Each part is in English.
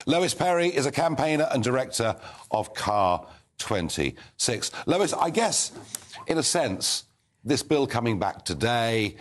Lois Perry is a campaigner and director of CAR26. Lois, I guess, in a sense, this bill coming back today,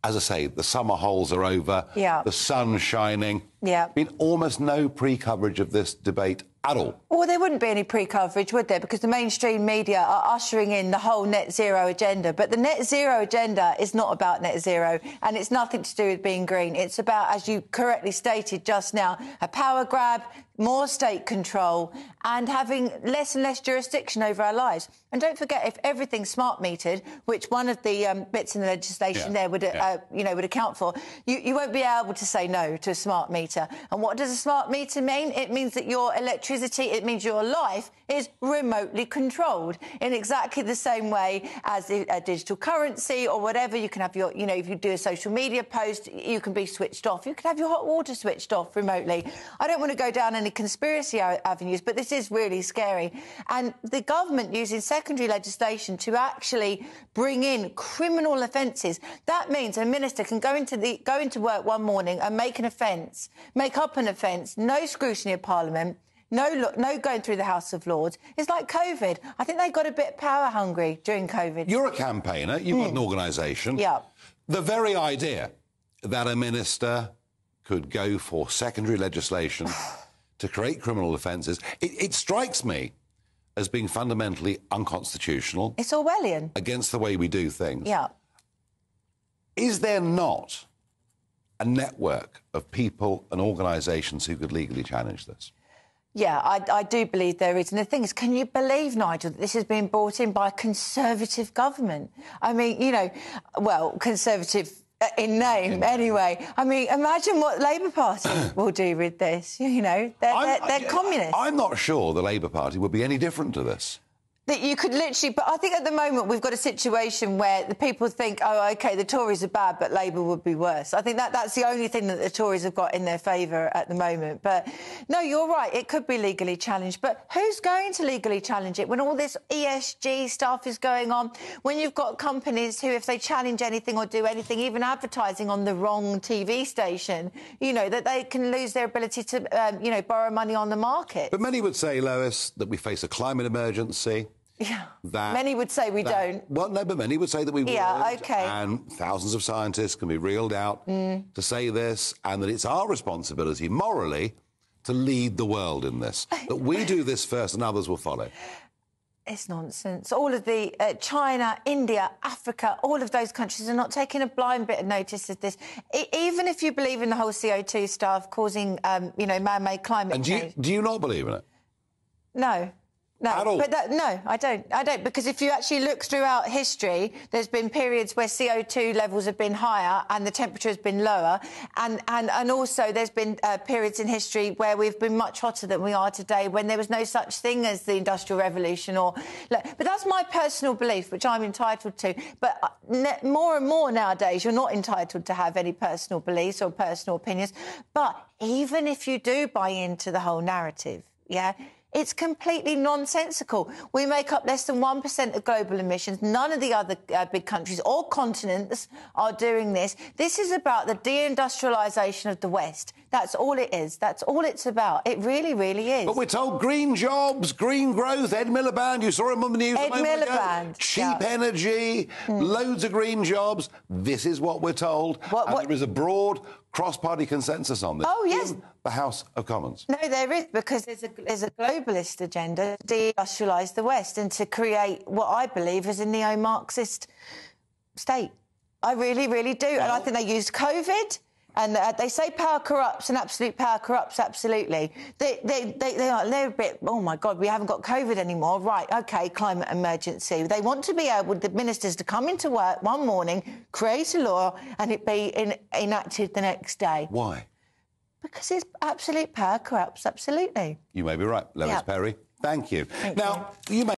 as I say, the summer holes are over, the sun's shining. Been almost no pre-coverage of this debate at all. Well, there wouldn't be any pre-coverage, would there? Because the mainstream media are ushering in the whole net zero agenda. But the net zero agenda is not about net zero, and it's nothing to do with being green. It's about, as you correctly stated just now, a power grab, more state control, and having less and less jurisdiction over our lives. And don't forget, if everything's smart metered, which one of the bits in the legislation would account for, you won't be able to say no to a smart meter. And what does a smart meter mean? It means that your electricity, it means your life is remotely controlled in exactly the same way as a digital currency or whatever. You can have your, if you do a social media post, you can be switched off. You can have your hot water switched off remotely. I don't want to go down any conspiracy avenues, but this is really scary. And the government using secondary legislation to actually bring in criminal offences. That means a minister can go into work one morning and make up an offence, no scrutiny of Parliament, no going through the House of Lords. It's like COVID. I think they got a bit power hungry during COVID. You're a campaigner. You've got an organisation. The very idea that a minister could go for secondary legislation to create criminal offences, it strikes me as being fundamentally unconstitutional. It's Orwellian. Against the way we do things. Is there not a network of people and organisations who could legally challenge this? Yeah, I do believe there is. And the thing is, can you believe, Nigel, that this has been brought in by a Conservative government? I mean, Conservative in name, anyway. I mean, imagine what Labour Party will do with this. They're communists. I'm not sure the Labour Party would be any different to this. That you could literally... But I think at the moment we've got a situation where the people think, oh, OK, the Tories are bad, but Labour would be worse. I think that's the only thing that the Tories have got in their favour at the moment. But, no, you're right, it could be legally challenged. But who's going to legally challenge it when all this ESG stuff is going on? When you've got companies who, if they challenge anything or do anything, even advertising on the wrong TV station, that they can lose their ability to, borrow money on the market. But many would say, Lois, that we face a climate emergency. Many would say we don't. Well, no, but many would say that we would. OK. And thousands of scientists can be reeled out to say this, and that it's our responsibility, morally, to lead the world in this. That we do this first and others will follow. It's nonsense. All of the China, India, Africa, all of those countries are not taking a blind bit of notice of this. Even if you believe in the whole CO2 stuff causing, man-made climate change. And do you not believe in it? No. No, at all? No, I don't, because if you actually look throughout history, there's been periods where CO2 levels have been higher and the temperature has been lower, and also there's been periods in history where we've been much hotter than we are today, when there was no such thing as the Industrial Revolution. But that's my personal belief, which I'm entitled to. But more and more nowadays, you're not entitled to have any personal beliefs or personal opinions. But even if you do buy into the whole narrative, it's completely nonsensical. We make up less than 1% of global emissions. None of the other big countries or continents are doing this. This is about the deindustrialisation of the West. That's all it is. That's all it's about. It really, really is. But we're told green jobs, green growth, Ed Miliband, you saw him on the news a moment ago. Cheap energy, loads of green jobs. This is what we're told. And there is a broad cross-party consensus on this. Oh, yes. In the House of Commons. No, there is, because there's a globalist agenda to deindustrialise the West and to create what I believe is a neo-Marxist state. I really, really do. And I think they used COVID... And they say power corrupts, and absolute power corrupts, absolutely. They're a bit, oh, my God, we haven't got COVID anymore. Right, OK, climate emergency. They want to be able, the ministers, to come into work one morning, create a law, and it be enacted the next day. Why? Because it's absolute power corrupts, absolutely. You may be right, Lois Perry. Thank you. Thank you. You may...